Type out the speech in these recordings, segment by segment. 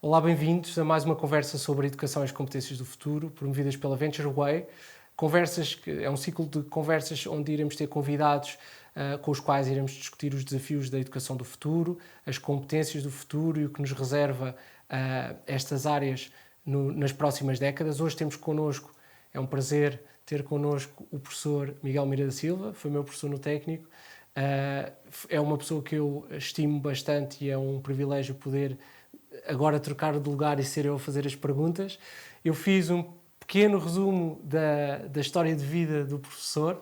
Olá, bem-vindos a mais uma conversa sobre a educação e as competências do futuro, promovidas pela Venture Way. É um ciclo de conversas onde iremos ter convidados com os quais iremos discutir os desafios da educação do futuro, as competências do futuro e o que nos reserva estas áreas nas próximas décadas. Hoje temos connosco, é um prazer ter connosco o professor Miguel Miranda Silva, foi meu professor no técnico. É uma pessoa que eu estimo bastante e é um privilégio poder agora trocar de lugar e ser eu a fazer as perguntas. Eu fiz um pequeno resumo da história de vida do professor.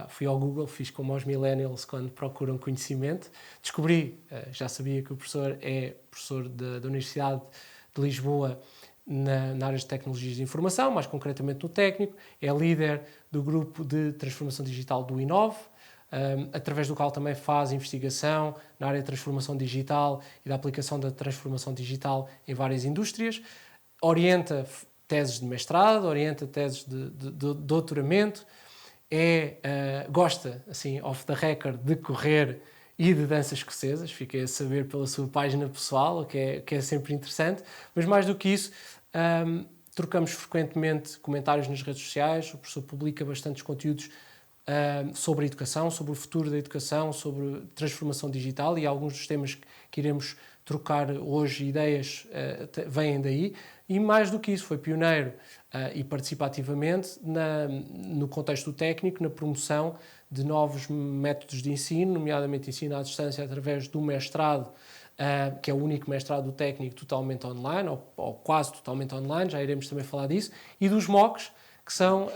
Fui ao Google, fiz como aos millennials quando procuram conhecimento. Descobri, já sabia que o professor é professor da Universidade de Lisboa na área de tecnologias de informação, mais concretamente no técnico. É líder do grupo de transformação digital do Inove, através do qual também faz investigação na área de transformação digital e da aplicação da transformação digital em várias indústrias. Orienta teses de mestrado, orienta teses de doutoramento, gosta, assim, off the record, de correr e de danças escocesas. Fiquei a saber pela sua página pessoal, o que é sempre interessante. Mas mais do que isso, trocamos frequentemente comentários nas redes sociais. O professor publica bastantes conteúdos sobre a educação, sobre o futuro da educação, sobre transformação digital, e alguns dos temas que iremos trocar hoje, ideias, vêm daí. E mais do que isso, foi pioneiro e participa ativamente no contexto técnico, na promoção de novos métodos de ensino, nomeadamente ensino à distância através do mestrado, que é o único mestrado do técnico totalmente online, ou quase totalmente online, já iremos também falar disso, e dos MOOCs, que são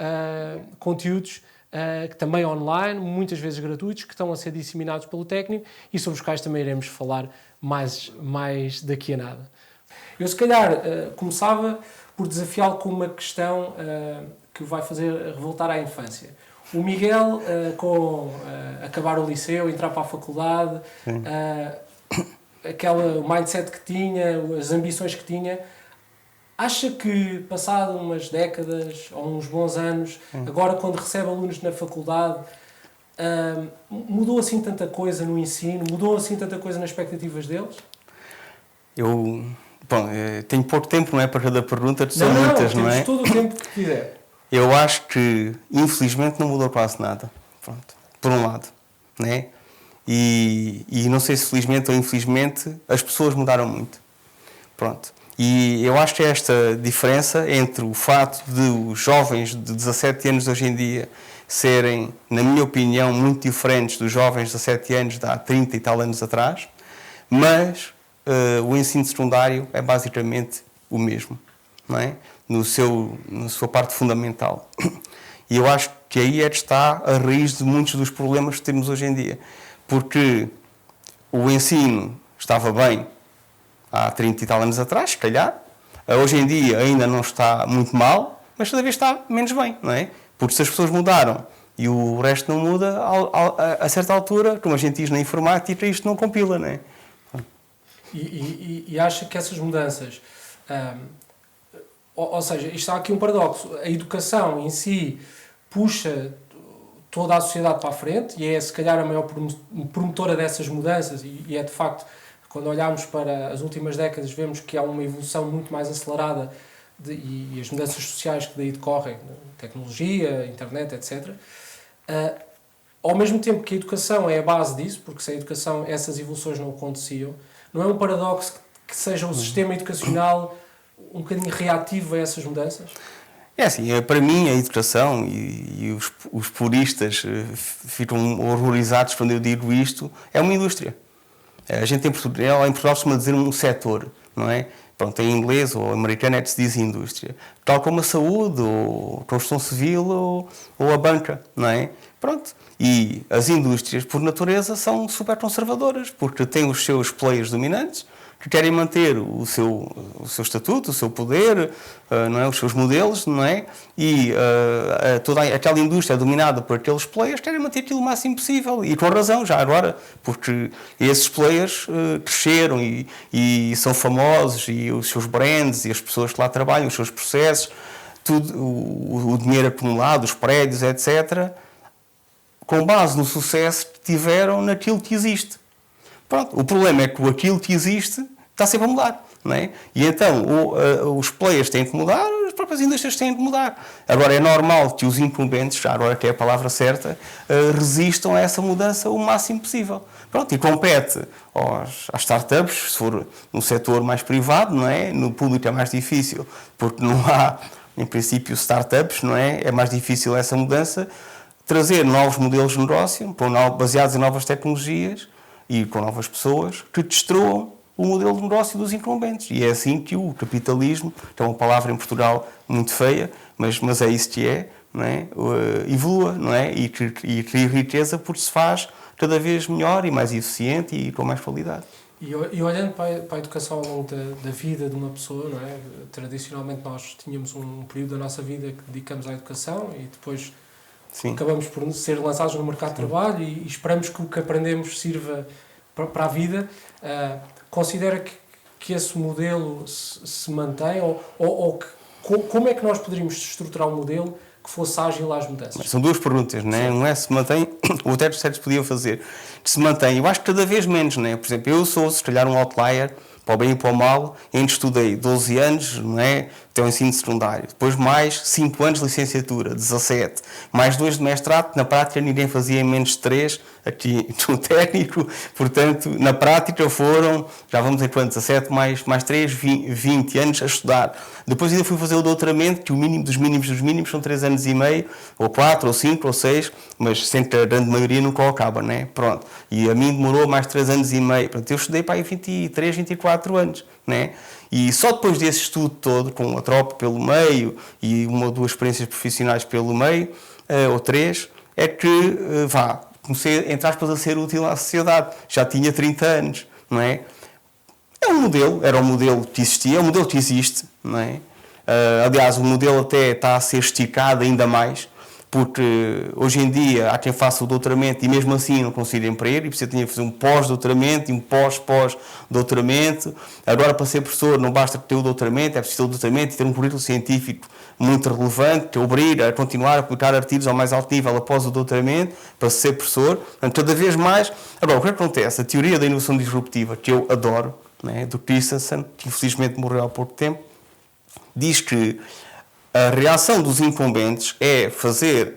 conteúdos também online, muitas vezes gratuitos, que estão a ser disseminados pelo técnico e sobre os quais também iremos falar mais daqui a nada. Eu, se calhar, começava por desafiá-lo com uma questão que o vai fazer revoltar à infância. O Miguel, com acabar o liceu, entrar para a faculdade, o mindset que tinha, as ambições que tinha, acha que, passado umas décadas ou uns bons anos, agora quando recebe alunos na faculdade, mudou assim tanta coisa no ensino, mudou assim tanta coisa nas expectativas deles? Tenho pouco tempo, não é, para cada pergunta, são muitas, não é? Temos todo o tempo que quiser. Eu acho que, infelizmente, não mudou quase nada, pronto, por um lado, não é? E não sei se felizmente ou infelizmente, as pessoas mudaram muito, pronto. E eu acho que esta diferença entre o facto de os jovens de 17 anos de hoje em dia serem, na minha opinião, muito diferentes dos jovens de 17 anos de há 30 e tal anos atrás, mas o ensino secundário é basicamente o mesmo, não é? Na sua parte fundamental. E eu acho que aí é que está a raiz de muitos dos problemas que temos hoje em dia. Porque o ensino estava bem há 30 e tal anos atrás, se calhar. Hoje em dia ainda não está muito mal, mas cada vez está menos bem, não é? Porque se as pessoas mudaram e o resto não muda, a certa altura, como a gente diz na informática, isto não compila, não é? E acha que essas mudanças... ou seja, isto há aqui um paradoxo. A educação em si puxa toda a sociedade para a frente e é, se calhar, a maior promotora dessas mudanças e é, de facto... Quando olharmos para as últimas décadas, vemos que há uma evolução muito mais acelerada e as mudanças sociais que daí decorrem, tecnologia, internet, etc. Ao mesmo tempo que a educação é a base disso, porque sem a educação essas evoluções não aconteciam, não é um paradoxo que seja o sistema educacional um bocadinho reativo a essas mudanças? É assim, para mim a educação, e os puristas ficam horrorizados quando eu digo isto, é uma indústria. A gente em Portugal costuma dizer um setor, não é? Pronto, em inglês ou americano é que se diz indústria. Tal como a saúde, ou a construção civil, ou a banca, não é? Pronto. E as indústrias, por natureza, são super conservadoras, porque têm os seus players dominantes, que querem manter o seu estatuto, o seu poder, não é? Os seus modelos, não é? E toda aquela indústria dominada por aqueles players querem manter aquilo o máximo possível. E com razão, já agora, porque esses players cresceram e são famosos, e os seus brands, e as pessoas que lá trabalham, os seus processos, tudo, o dinheiro acumulado, os prédios, etc., com base no sucesso que tiveram naquilo que existe. Pronto, o problema é que aquilo que existe está sempre a mudar. não é? E então os players têm que mudar, as próprias indústrias têm que mudar. Agora é normal que os incumbentes, já agora que é a palavra certa, resistam a essa mudança o máximo possível. Pronto, e compete às startups, se for no setor mais privado, não é? No público é mais difícil, porque não há, em princípio, startups, não é? É mais difícil essa mudança. Trazer novos modelos de negócio, baseados em novas tecnologias e com novas pessoas, que destruam o modelo de negócio dos incumbentes. E é assim que o capitalismo, que é uma palavra em Portugal muito feia, mas é isso que é, não é? Evolua, não é? E cria riqueza porque se faz cada vez melhor e mais eficiente e com mais qualidade. E olhando para a educação ao longo da vida de uma pessoa, não é? Tradicionalmente nós tínhamos um período da nossa vida que dedicamos à educação e depois Sim. acabamos por ser lançados no mercado de trabalho e esperamos que o que aprendemos sirva para a vida. Considera que esse modelo se mantém como é que nós poderíamos estruturar um modelo que fosse ágil às mudanças? São duas perguntas, não é? Não é se mantém, o Teto Sérgio podia fazer, se mantém, eu acho que cada vez menos, não é? Por exemplo, eu sou, se calhar, um outlier, para o bem e para o mal, ainda estudei 12 anos, não é? Até o ensino secundário, depois mais 5 anos de licenciatura, 17, mais 2 de mestrado, na prática ninguém fazia em menos de 3, aqui no técnico, portanto, na prática foram, já vamos em quanto, 17 mais 3, 20 anos a estudar. Depois ainda fui fazer o doutoramento, que o mínimo dos mínimos são 3 anos e meio, ou 4, ou 5, ou 6, mas sempre a grande maioria nunca acaba, não é? Pronto. E a mim demorou mais 3 anos e meio. Portanto, eu estudei para aí 23, 24 anos, não é? E só depois desse estudo todo, com a tropa pelo meio e uma ou duas experiências profissionais pelo meio, ou 3, é que, comecei, entre aspas, a ser útil à sociedade. Já tinha 30 anos, não é? Era um modelo que existia, é um modelo que existe, não é? Aliás, o modelo até está a ser esticado ainda mais, porque hoje em dia há quem faça o doutoramento e mesmo assim não consiga emprego, e precisa ter que fazer um pós-doutoramento e um pós-doutoramento. Agora, para ser professor, não basta ter o doutoramento, é preciso ter o doutoramento e ter um currículo científico muito relevante, que obriga a continuar a publicar artigos ao mais alto nível após o doutoramento, para ser professor. Portanto, cada vez mais. Agora, o que acontece? A teoria da inovação disruptiva, que eu adoro, né, do Christensen, que infelizmente morreu há pouco tempo, diz que a reação dos incumbentes é fazer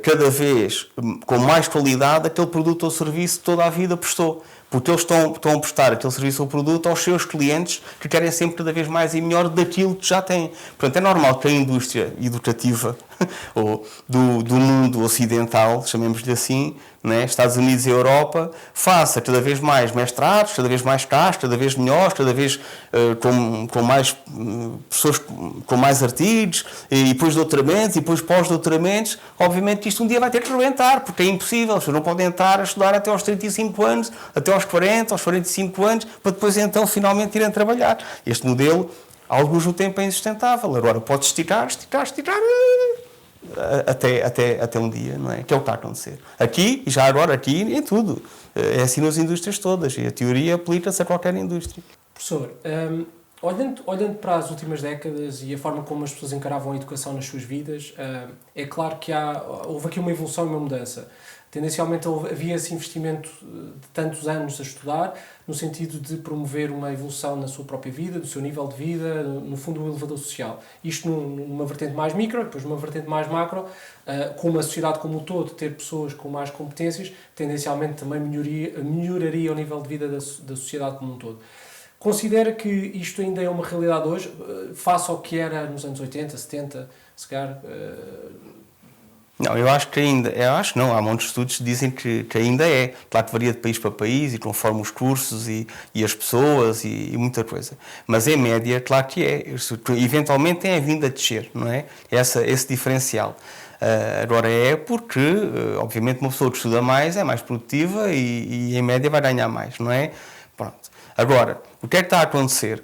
cada vez com mais qualidade aquele produto ou serviço que toda a vida prestou. Porque eles estão a prestar aquele serviço ou produto aos seus clientes que querem sempre cada vez mais e melhor daquilo que já têm. Portanto, é normal que a indústria educativa ou do mundo ocidental, chamemos-lhe assim, né, Estados Unidos e Europa, faça cada vez mais mestrados, cada vez mais caros, cada vez melhores, cada vez com mais pessoas com mais artigos, e depois doutoramentos, e depois pós-doutoramentos. Obviamente que isto um dia vai ter que rebentar, porque é impossível, as pessoas não podem estar a estudar até aos 35 anos, até aos 40, aos 45 anos, para depois então finalmente irem trabalhar. Este modelo, há alguns no tempo, é insustentável. Agora pode esticar até um dia, não é? Que é o que está a acontecer. Aqui, e já agora aqui, em tudo. É assim nas indústrias todas, e a teoria aplica-se a qualquer indústria. Professor, olhando para as últimas décadas e a forma como as pessoas encaravam a educação nas suas vidas, é claro que houve aqui uma evolução e uma mudança. Tendencialmente havia esse investimento de tantos anos a estudar, no sentido de promover uma evolução na sua própria vida, do seu nível de vida, no fundo um elevador social. Isto numa vertente mais micro, depois numa vertente mais macro, com uma sociedade como um todo, ter pessoas com mais competências, tendencialmente também melhoraria o nível de vida da sociedade como um todo. Considera que isto ainda é uma realidade hoje, face ao que era nos anos 80, 70, se calhar? Não, eu acho que ainda, há muitos estudos que dizem que ainda é. Claro que varia de país para país e conforme os cursos e as pessoas e muita coisa. Mas em média, claro que é. Eventualmente tem a vindo a descer, não é? Esse diferencial. Agora é porque, obviamente, uma pessoa que estuda mais é mais produtiva e em média vai ganhar mais, não é? Pronto. Agora, o que é que está a acontecer,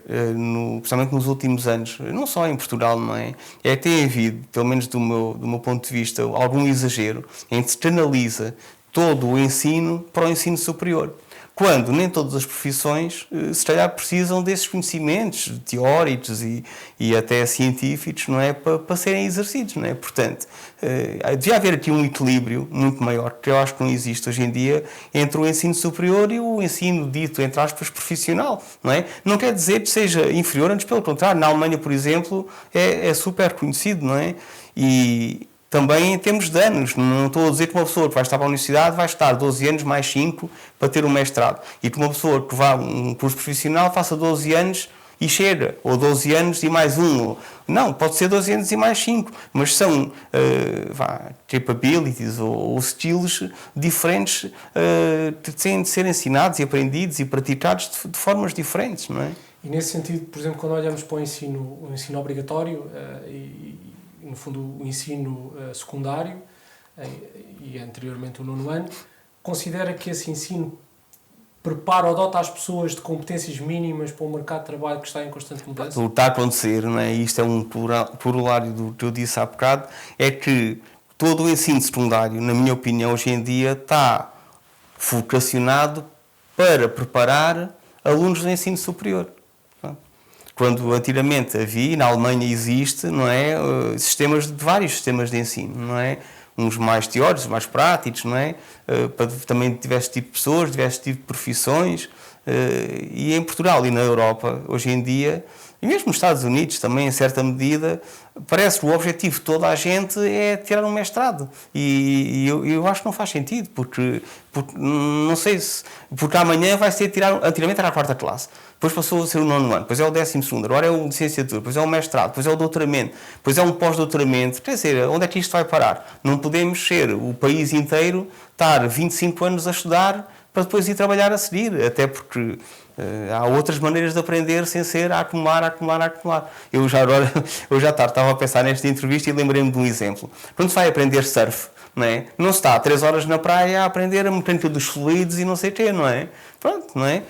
principalmente nos últimos anos, não só em Portugal, não é? É que tem havido, pelo menos do meu ponto de vista, algum exagero em que se canaliza todo o ensino para o ensino superior. quando nem todas as profissões, se calhar, precisam desses conhecimentos teóricos e até científicos, não é? Para serem exercidos, não é? Portanto, devia haver aqui um equilíbrio muito maior, que eu acho que não existe hoje em dia, entre o ensino superior e o ensino dito, entre aspas, profissional, não é? Não quer dizer que seja inferior, antes pelo contrário. Na Alemanha, por exemplo, é super conhecido, não é? E também em termos de anos, não estou a dizer que uma pessoa que vai estar para a universidade vai estar 12 anos mais 5 para ter um mestrado, e que uma pessoa que vá a um curso profissional faça 12 anos e chega, ou 12 anos e mais um. Não, pode ser 12 anos e mais 5, mas são capabilities ou skills diferentes que têm de ser ensinados e aprendidos e praticados de formas diferentes, não é? E nesse sentido, por exemplo, quando olhamos para o ensino obrigatório no fundo, o ensino secundário e anteriormente o 9º ano, considera que esse ensino prepara ou dota as pessoas de competências mínimas para o mercado de trabalho que está em constante mudança? O que está a acontecer, não é? E isto é um corolário do que eu disse há bocado, é que todo o ensino secundário, na minha opinião, hoje em dia está vocacionado para preparar alunos do ensino superior. Quando antigamente havia, na Alemanha existe, não é, vários sistemas de ensino, não é? Uns mais teóricos, mais práticos, não é? Para também diversos tipos de pessoas, diversos tipos de profissões. E em Portugal e na Europa, hoje em dia, e mesmo nos Estados Unidos também, em certa medida, parece que o objetivo de toda a gente é tirar um mestrado. E eu acho que não faz sentido, porque não sei se... Porque amanhã vai ser tirar... Antigamente era a 4ª classe, depois passou a ser o 9º ano, depois é o 12º, agora é o licenciatura, depois é o mestrado, depois é o doutoramento, depois é um pós-doutoramento. Quer dizer, onde é que isto vai parar? Não podemos ser o país inteiro, estar 25 anos a estudar para depois ir trabalhar a seguir, até porque há outras maneiras de aprender sem ser a acumular. Eu já estava a pensar nesta entrevista e lembrei-me de um exemplo. Quando se vai aprender surf, não se está 3 horas na praia a aprender a mecânica dos fluidos e não sei o quê, não é? Pronto, não é?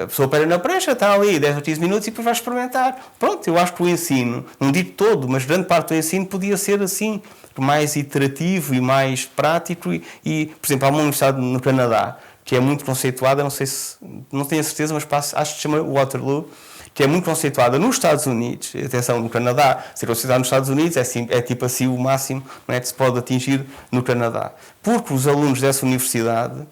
A pessoa para na prancha, está ali 10 ou 15 minutos e depois vai experimentar. Pronto, eu acho que o ensino, não digo todo, mas grande parte do ensino podia ser assim, mais iterativo e mais prático e por exemplo, há uma universidade no Canadá que é muito conceituada, não tenho a certeza, mas acho que se chama Waterloo, que é muito conceituada nos Estados Unidos, atenção, no Canadá, ser conceituada nos Estados Unidos é tipo assim o máximo, não é, que se pode atingir no Canadá. Porque os alunos dessa universidade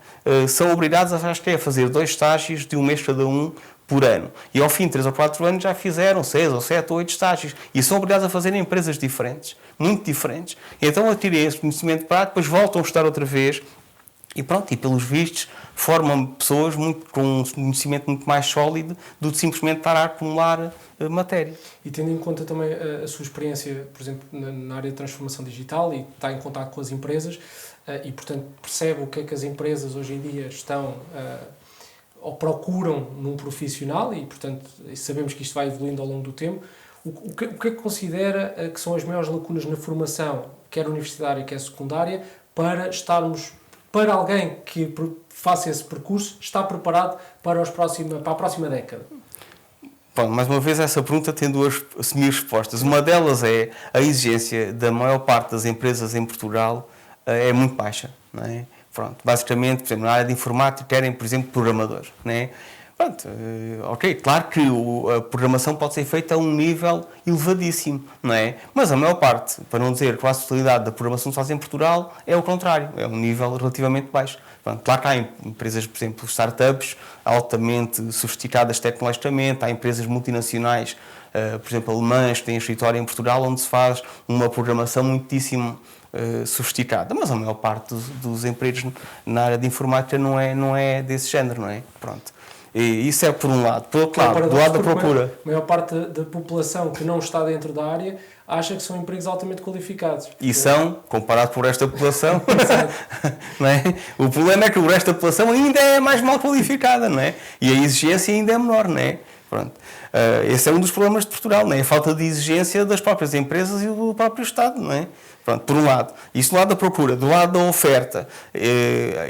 são obrigados a fazer 2 estágios de 1 mês cada um por ano. E ao fim de 3 ou 4 anos já fizeram 6 ou 7 ou 8 estágios. E são obrigados a fazer em empresas diferentes, muito diferentes. Então adquirem esse conhecimento prático, depois voltam a estudar outra vez. E pronto, e pelos vistos formam pessoas com um conhecimento muito mais sólido do que simplesmente estar a acumular matéria. E tendo em conta também a sua experiência, por exemplo, na área de transformação digital e está em contato com as empresas e, portanto, percebe o que é que as empresas hoje em dia estão ou procuram num profissional e, portanto, sabemos que isto vai evoluindo ao longo do tempo, o que é que considera que são as maiores lacunas na formação, quer universitária, quer secundária, para alguém que faça esse percurso, está preparado para a próxima década? Bom, mais uma vez, essa pergunta tem 2 semi-respostas. Uma delas é a exigência da maior parte das empresas em Portugal é muito baixa, não é? Pronto, basicamente, por exemplo, na área de informática querem, por exemplo, programadores, não é? Pronto, ok, claro que a programação pode ser feita a um nível elevadíssimo, não é? Mas a maior parte, para não dizer quase a totalidade da programação que se faz em Portugal, é o contrário, é um nível relativamente baixo. Pronto, claro que há empresas, por exemplo, startups altamente sofisticadas tecnologicamente, há empresas multinacionais, por exemplo, alemãs, que têm escritório em Portugal, onde se faz uma programação muitíssimo sofisticada, mas a maior parte dos empregos na área de informática não é desse género, não é? Pronto. E isso é por um lado. Por outro lado, do lado da procura. A maior parte da população que não está dentro da área acha que são empregos altamente qualificados. E são, comparado por esta população, não é? O problema é que o resto da população ainda é mais mal qualificada, não é? E a exigência ainda é menor, não é? Pronto. Esse é um dos problemas de Portugal, não é? A falta de exigência das próprias empresas e do próprio Estado, não é? Pronto, por um lado. Isso do lado da procura. Do lado da oferta,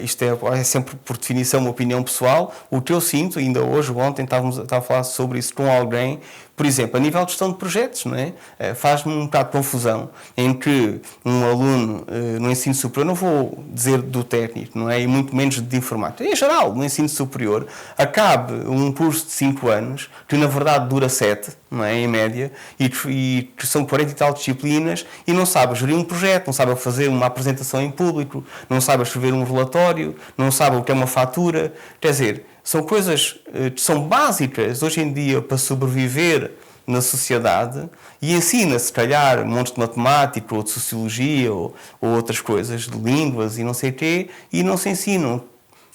isto é sempre, por definição, uma opinião pessoal. O que eu sinto, ainda hoje, ontem, estava a falar sobre isso com alguém, por exemplo, a nível de gestão de projetos, não é? Faz-me um bocado de confusão em que um aluno no ensino superior, não vou dizer do técnico, não é? E muito menos de informática, em geral, no ensino superior, acabe um curso de 5 anos, que na verdade dura 7, não é? Em média, e que são 40 e tal disciplinas, e não sabe gerir um projeto, não sabe fazer uma apresentação em público, não sabe escrever um relatório, não sabe o que é uma fatura. Quer dizer, são coisas que são básicas hoje em dia para sobreviver na sociedade, e ensina-se, se calhar, montes de matemática ou de sociologia ou outras coisas, de línguas e não sei o quê, e não se ensinam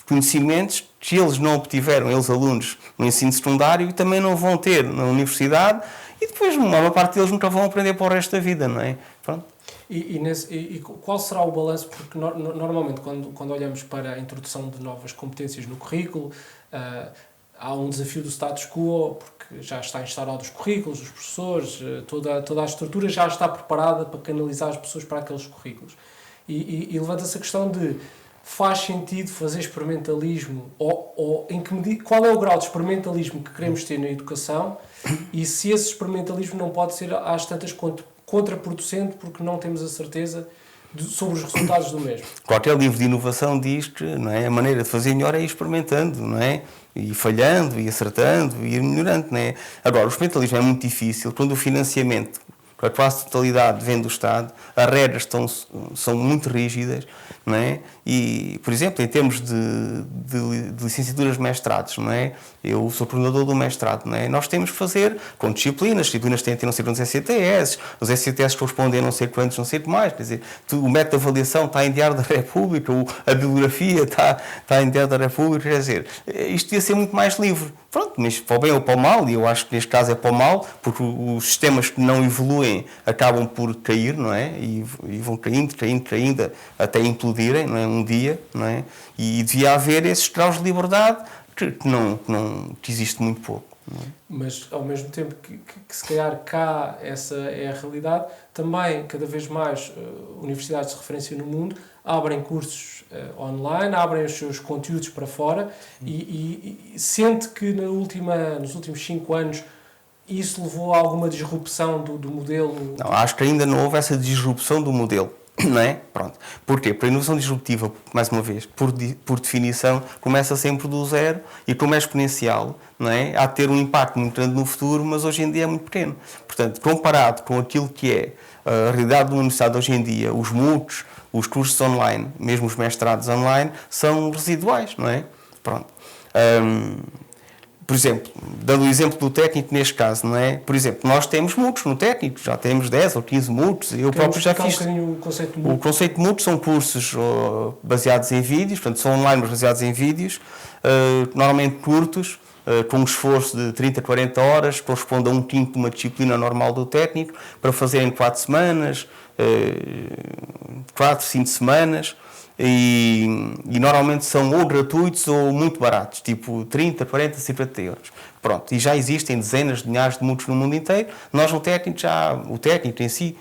conhecimentos que eles não obtiveram, eles alunos, no ensino secundário, e também não vão ter na universidade, e depois uma maior parte deles nunca vão aprender para o resto da vida, não é? Pronto. E qual será o balanço? Porque normalmente quando olhamos para a introdução de novas competências no currículo, há um desafio do status quo, porque já está instaurado os currículos, os professores, toda a estrutura já está preparada para canalizar as pessoas para aqueles currículos. E levanta-se a questão de: faz sentido fazer experimentalismo? Ou em que medida, qual é o grau de experimentalismo que queremos ter na educação? E se esse experimentalismo não pode ser, às tantas, contraproducente, porque não temos a certeza sobre os resultados do mesmo? Qualquer livro de inovação diz que, não é, a maneira de fazer melhor é ir experimentando, não é? E falhando, e acertando, e ir melhorando, não é? Agora, o experimentalismo é muito difícil quando o financiamento, a quase totalidade, vem do Estado, as regras são muito rígidas, não é? E, por exemplo, em termos de licenciaturas de mestrados, não é? Eu sou coordenador do mestrado, não é? Nós temos que fazer com disciplinas têm a ter não sei quantos ECTS, os ECTS correspondem a não sei quantos, não sei o que mais, quer dizer, o método de avaliação está em Diário da República, a bibliografia está em Diário da República, quer dizer, isto ia ser muito mais livre. Pronto, mas para o bem ou para o mal, e eu acho que neste caso é para o mal, porque os sistemas que não evoluem acabam por cair, não é? E vão caindo, até implodirem, não é? Um dia, não é? E devia haver esses graus de liberdade que existe muito pouco. Não é? Mas, ao mesmo tempo que se calhar cá essa é a realidade, também, cada vez mais, universidades de referência no mundo abrem cursos online, abrem os seus conteúdos para fora e sente que nos últimos 5 anos isso levou a alguma disrupção do modelo? Não, acho que ainda não houve essa disrupção do modelo. Não é? Pronto. Porquê? Porque a inovação disruptiva, mais uma vez, por definição, começa sempre do zero e, como é exponencial, não é? Há de ter um impacto muito grande no futuro, mas hoje em dia é muito pequeno. Portanto, comparado com aquilo que é a realidade de uma universidade hoje em dia, os MOOCs, os cursos online, mesmo os mestrados online, são residuais, não é? Pronto. Por exemplo, dando o exemplo do técnico neste caso, não é? Por exemplo, nós temos MOOCs no técnico, já temos 10 ou 15 MOOCs, eu próprio já fiz. O conceito de MOOC. O conceito de MOOC são cursos baseados em vídeos, portanto são online, mas baseados em vídeos, normalmente curtos, com um esforço de 30 a 40 horas, corresponde a 1/5 de uma disciplina normal do técnico, para fazer em 4 semanas, 4, 5 semanas. E normalmente são ou gratuitos ou muito baratos, tipo 30, 40, 50 euros. Pronto, e já existem dezenas de milhares de MOOCs no mundo inteiro. Nós, o técnico em si,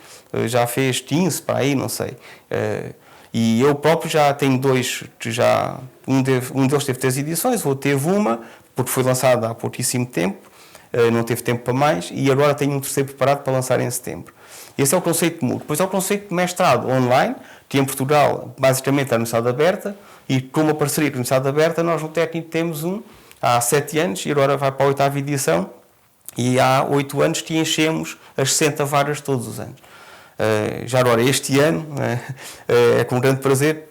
já fez 15 para aí, não sei. E eu próprio já tenho 2, um deles teve 3 edições, o outro teve uma, porque foi lançado há pouquíssimo tempo, não teve tempo para mais, e agora tenho um terceiro preparado para lançar em setembro. Esse é o conceito de MOOC. Depois é o conceito de mestrado online, que em Portugal, basicamente, é a Universidade Aberta, e com uma parceria com a Universidade Aberta, nós no técnico temos há 7 anos, e agora vai para a 8ª edição, e há 8 anos que enchemos as 60 vagas todos os anos. Já agora, este ano, é com grande prazer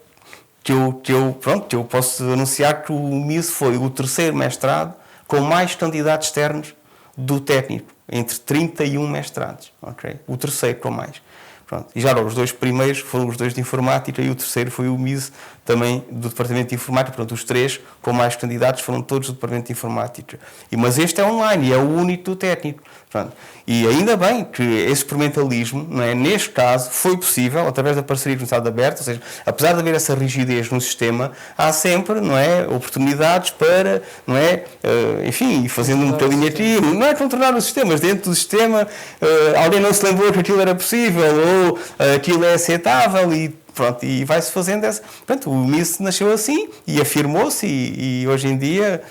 que eu posso anunciar que o MIS foi o terceiro mestrado com mais candidatos externos do técnico, entre 31 mestrados. Okay? O terceiro com mais. Pronto. E já agora, os 2 primeiros foram os 2 de Informática e o terceiro foi o MIS, também do Departamento de Informática. Portanto, os 3 com mais candidatos foram todos do Departamento de Informática. Mas este é online e é o único do técnico. Pronto. E ainda bem que esse experimentalismo, não é, neste caso, foi possível através da parceria com a Universidade Aberta, ou seja, apesar de haver essa rigidez no sistema, há sempre, não é, oportunidades para, não é, enfim, fazendo um bocadinho aqui, não é contornar o sistema, mas dentro do sistema alguém não se lembrou que aquilo era possível, ou aquilo é aceitável e pronto, e vai-se fazendo essa. Portanto, o MIS nasceu assim e afirmou-se e hoje em dia,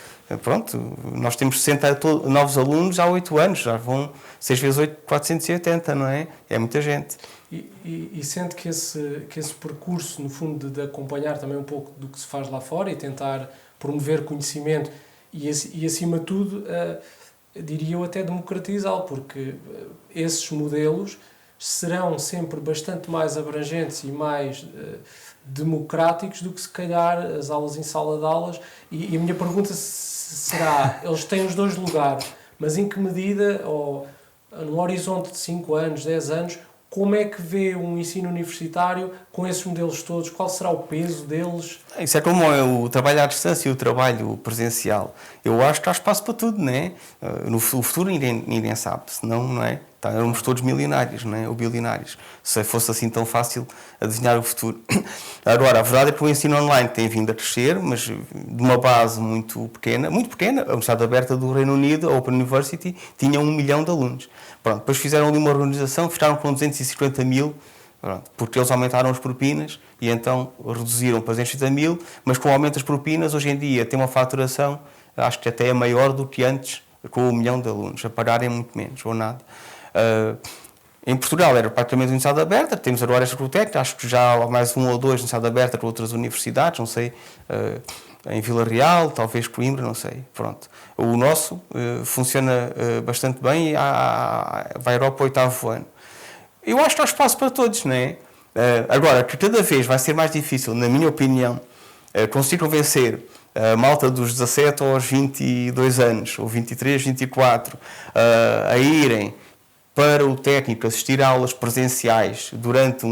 pronto, nós temos 60 novos alunos há 8 anos, já vão 6 vezes 8, 480, não é? É muita gente. E sente que esse percurso, no fundo, de acompanhar também um pouco do que se faz lá fora e tentar promover conhecimento e acima de tudo, diria eu, até democratizá-lo, porque esses modelos serão sempre bastante mais abrangentes e mais democráticos do que, se calhar, as aulas em sala de aulas. E a minha pergunta será, eles têm os dois lugares, mas em que medida, ou num horizonte de 5 anos, 10 anos, como é que vê um ensino universitário com esses modelos todos? Qual será o peso deles? Isso é como é o trabalho à distância e o trabalho presencial. Eu acho que há espaço para tudo, não é? No futuro ninguém sabe, senão, não é? Então, éramos todos milionários, não é? Ou bilionários. Se fosse assim tão fácil adivinhar o futuro. Agora, a verdade é que o ensino online tem vindo a crescer, mas de uma base muito pequena. A Universidade Aberta do Reino Unido, a Open University, tinha 1 milhão de alunos. Pronto, depois fizeram ali uma organização, fecharam com 250 mil, pronto, porque eles aumentaram as propinas e então reduziram para 250 mil, mas com o aumento das propinas, hoje em dia tem uma faturação, acho que até é maior do que antes, com 1 milhão de alunos, a pagarem muito menos, ou nada. Em Portugal era praticamente uma universidade aberta, temos agora esta biblioteca, acho que já há mais 1 ou 2 universidades abertas com outras universidades, não sei, em Vila Real, talvez Coimbra, não sei, pronto. O nosso funciona bastante bem e vai Europa ao 8º ano. Eu acho que há espaço para todos, não é? Agora, que cada vez vai ser mais difícil, na minha opinião, conseguir convencer a malta dos 17 aos 22 anos, ou 23, 24, a irem para o técnico assistir a aulas presenciais durante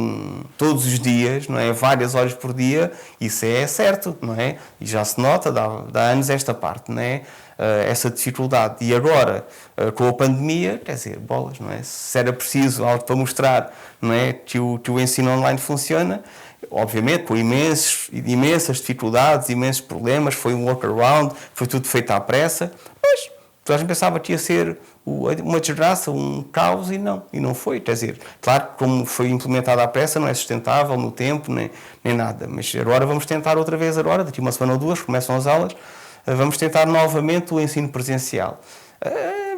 todos os dias, não é? Várias horas por dia, isso é certo, não é? E já se nota, dá anos esta parte, não é? Essa dificuldade. E agora, com a pandemia, quer dizer, bolas, não é? Se era preciso algo para mostrar, não é? Que o ensino online funciona, obviamente com imensas dificuldades, imensos problemas, foi um workaround, foi tudo feito à pressa, mas toda a gente pensava que ia ser uma desgraça, um caos, e não foi. Quer dizer, claro que como foi implementada à pressa, não é sustentável no tempo, nem nada, mas agora vamos tentar outra vez, daqui 1 semana ou 2, começam as aulas, vamos tentar novamente o ensino presencial.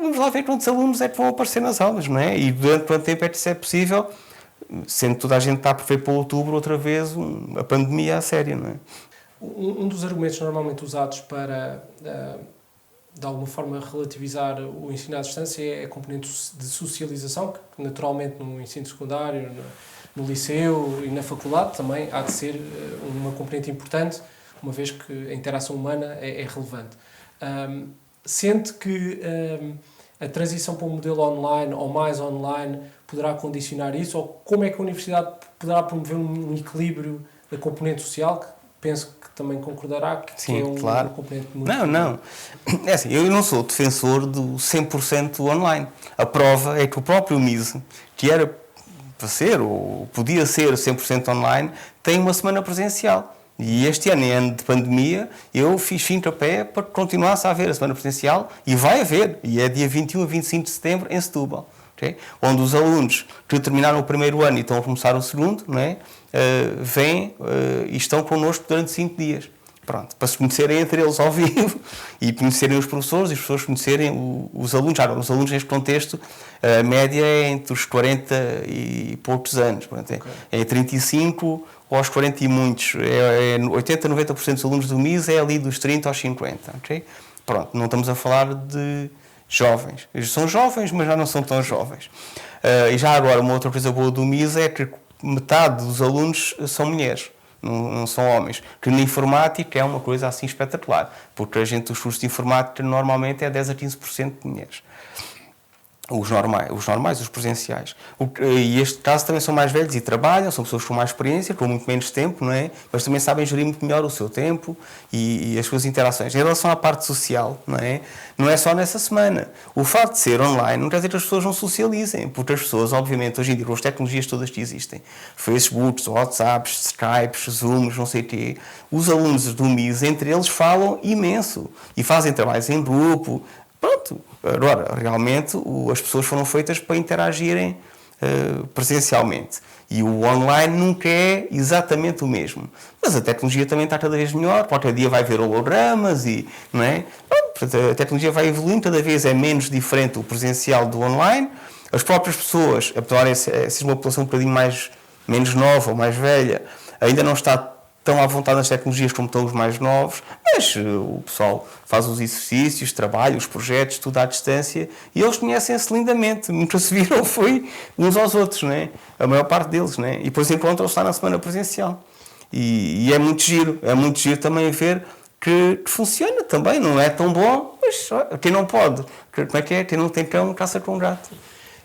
Vamos lá ver quantos alunos é que vão aparecer nas aulas, não é? E durante quanto tempo é que isso é possível, sendo que toda a gente está a prever para outubro outra vez a pandemia a sério, não é? Um dos argumentos normalmente usados para, de alguma forma, relativizar o ensino à distância é a componente de socialização, que naturalmente no ensino secundário, no liceu e na faculdade também há de ser uma componente importante, uma vez que a interação humana é relevante. Sente que a transição para um modelo online ou mais online poderá condicionar isso? Ou como é que a universidade poderá promover um equilíbrio da componente social, que penso que também concordará que Sim, é claro. uma componente muito... Não. É assim, eu não sou defensor do 100% online. A prova é que o próprio MIS, que era para ser, ou podia ser 100% online, tem uma semana presencial. E este ano, em ano de pandemia, eu fiz fim a pé para que continuasse a haver a semana presencial, e vai haver, e é dia 21 a 25 de setembro em Setúbal. Okay? Onde os alunos que terminaram o primeiro ano e estão a começar o segundo, não é? Vêm e estão connosco durante 5 dias. Pronto, para se conhecerem entre eles ao vivo e conhecerem os professores e os professores conhecerem os alunos. Agora, os alunos neste contexto, a média é entre os 40 e poucos anos. Portanto, é 35 aos 40 e muitos. 80, 90% dos alunos do MIS é ali dos 30 aos 50. Okay? Pronto, não estamos a falar de jovens. Eles são jovens, mas já não são tão jovens. E já agora, uma outra coisa boa do MIS é que metade dos alunos são mulheres, não são homens. Que na informática é uma coisa assim espetacular, porque a gente, os cursos de informática normalmente é 10 a 15% de mulheres. Os normais, os presenciais. E este caso também são mais velhos e trabalham, são pessoas com mais experiência, com muito menos tempo, não é? Mas também sabem gerir muito melhor o seu tempo e as suas interações. Em relação à parte social, não é? Não é só nessa semana. O facto de ser online não quer dizer que as pessoas não socializem, porque as pessoas, obviamente, hoje em dia, com as tecnologias todas que existem, Facebooks, WhatsApps, Skypes, Zooms, não sei o quê, os alunos do MIS, entre eles, falam imenso e fazem trabalhos em grupo. Pronto, agora, realmente, as pessoas foram feitas para interagirem presencialmente. E o online nunca é exatamente o mesmo. Mas a tecnologia também está cada vez melhor. Qualquer dia vai haver hologramas e, não é? A tecnologia vai evoluindo, cada vez é menos diferente o presencial do online. As próprias pessoas, apesar de ser uma população um bocadinho menos nova ou mais velha, ainda não está tão à vontade nas tecnologias como estão os mais novos, mas o pessoal faz os exercícios, trabalha, os projetos, tudo à distância, e eles conhecem-se lindamente. Nunca se viram foi uns aos outros, não é? A maior parte deles, não é? E depois encontram-se lá na semana presencial. E é muito giro também ver que funciona também, não é tão bom, mas quem não pode, como é que é? Quem não tem cão, caça com gato.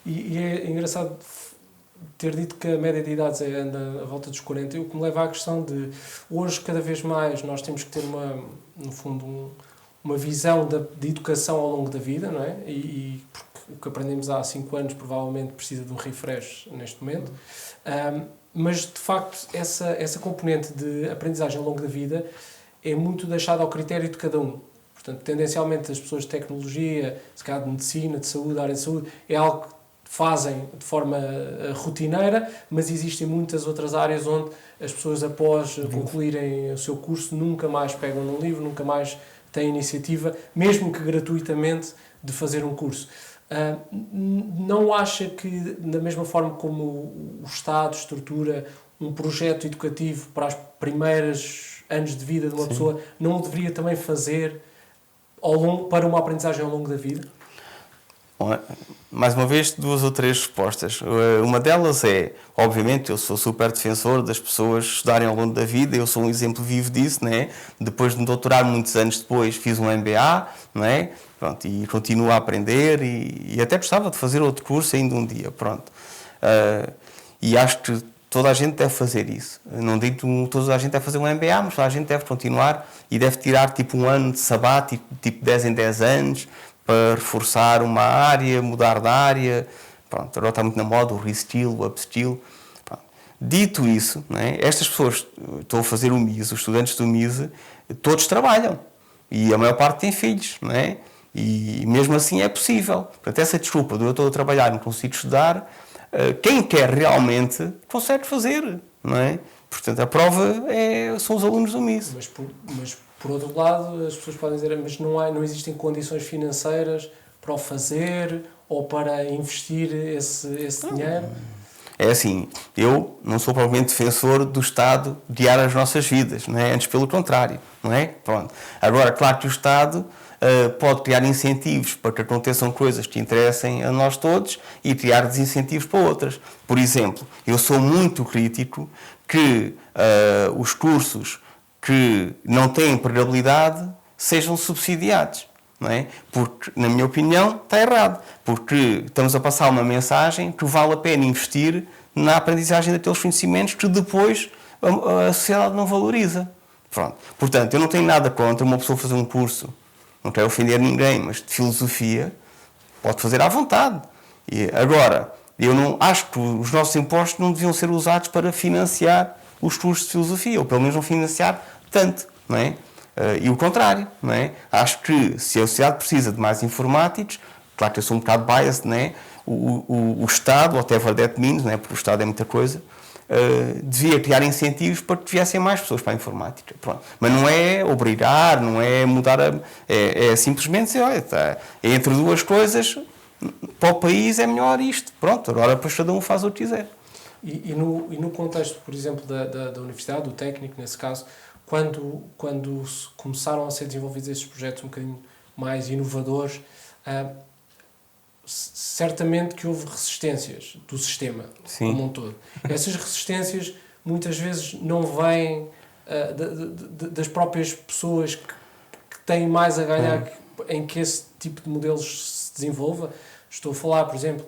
E é engraçado ter dito que a média de idades anda à volta dos 40, o que me leva à questão de hoje cada vez mais nós temos que ter no fundo uma visão de educação ao longo da vida, não é? E porque o que aprendemos há 5 anos provavelmente precisa de um refresh neste momento, mas de facto essa componente de aprendizagem ao longo da vida é muito deixada ao critério de cada um. Portanto, tendencialmente as pessoas de tecnologia, se calhar de medicina, de saúde, área de saúde, é algo que fazem de forma rotineira, mas existem muitas outras áreas onde as pessoas, após concluírem o seu curso, nunca mais pegam num livro, nunca mais têm iniciativa, mesmo que gratuitamente, de fazer um curso. Não acha que, da mesma forma como o Estado estrutura um projeto educativo para os primeiros anos de vida de uma pessoa, não o deveria também fazer para uma aprendizagem ao longo da vida? Mais uma vez, 2 ou 3 respostas. Uma delas é, obviamente, eu sou super defensor das pessoas estudarem ao longo da vida, eu sou um exemplo vivo disso, não é? Depois de me doutorar, muitos anos depois, fiz um MBA, não é? Pronto, e continuo a aprender e até gostava de fazer outro curso ainda um dia, pronto. E acho que toda a gente deve fazer isso. Não digo que toda a gente deve fazer um MBA, mas toda a gente deve continuar e deve tirar tipo um ano de sabático, tipo 10 em 10 anos, para reforçar uma área, mudar de área. Pronto, agora está muito na moda o reskill, o upskill. Pronto. Dito isso, não é? Estas pessoas, estão a fazer o MISE, os estudantes do MISE, todos trabalham. E a maior parte tem filhos, não é? E mesmo assim é possível. Portanto, essa desculpa de eu estou a trabalhar e não consigo estudar, quem quer realmente consegue fazer, não é? Portanto, a prova são os alunos do MISE. Mas por outro lado, as pessoas podem dizer, mas não existem condições financeiras para o fazer ou para investir esse dinheiro? É assim, eu não sou propriamente defensor do Estado guiar as nossas vidas, não é? Antes pelo contrário, não é? Pronto. Agora, claro que o Estado pode criar incentivos para que aconteçam coisas que interessem a nós todos e criar desincentivos para outras. Por exemplo, eu sou muito crítico que os cursos que não têm empregabilidade sejam subsidiados, não é? Porque, na minha opinião, está errado. Porque estamos a passar uma mensagem que vale a pena investir na aprendizagem daqueles conhecimentos que depois a sociedade não valoriza. Pronto. Portanto, eu não tenho nada contra uma pessoa fazer um curso, não quero ofender ninguém, mas de filosofia, pode fazer à vontade. E agora, eu não acho que os nossos impostos não deviam ser usados para financiar os cursos de filosofia, ou pelo menos não financiar tanto, não é? E o contrário, não é? Acho que se a sociedade precisa de mais informáticos, claro que eu sou um bocado biased, não é? O Estado, whatever that means, não é? Porque o Estado é muita coisa, devia criar incentivos para que viessem mais pessoas para a informática. Pronto. Mas não é obrigar, não é mudar, é simplesmente dizer, olha, tá, entre duas coisas, para o país é melhor isto. Pronto, agora depois cada um faz o que quiser. E no contexto, por exemplo, da universidade, do técnico, nesse caso, quando começaram a ser desenvolvidos esses projetos um bocadinho mais inovadores, certamente que houve resistências do sistema como um todo. Essas resistências muitas vezes não vêm das próprias pessoas que têm mais a ganhar em que esse tipo de modelos se desenvolva. Estou a falar, por exemplo,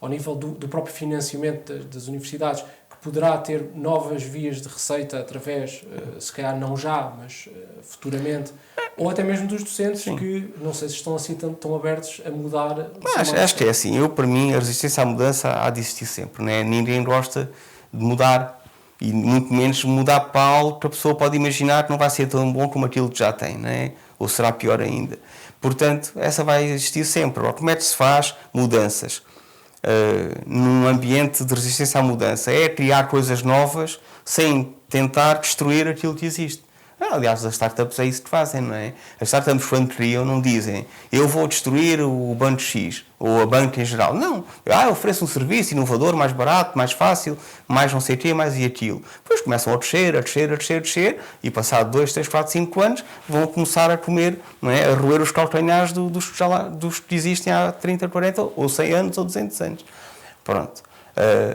ao nível do próprio financiamento das universidades, que poderá ter novas vias de receita através, se calhar não já, mas futuramente, ou até mesmo dos docentes que não sei se estão assim tão abertos a mudar. Acho que é assim. Para mim, a resistência à mudança há de existir sempre. Não é? Ninguém gosta de mudar e muito menos mudar para algo que a pessoa pode imaginar que não vai ser tão bom como aquilo que já tem, não é? Ou será pior ainda. Portanto, essa vai existir sempre. Como é que se faz mudanças? num ambiente de resistência à mudança, é criar coisas novas sem tentar destruir aquilo que existe. Aliás, as startups é isso que fazem, não é? As startups, quando criam, não dizem eu vou destruir o banco X ou a banca em geral. Não. Eu ofereço um serviço inovador, mais barato, mais fácil, mais não sei o quê, mais e aquilo. Depois começam a descer e passado 2, 3, 4, 5 anos vão começar a comer, não é? A roer os calcanhares dos que existem há 30, 40 ou 100 anos ou 200 anos. Pronto.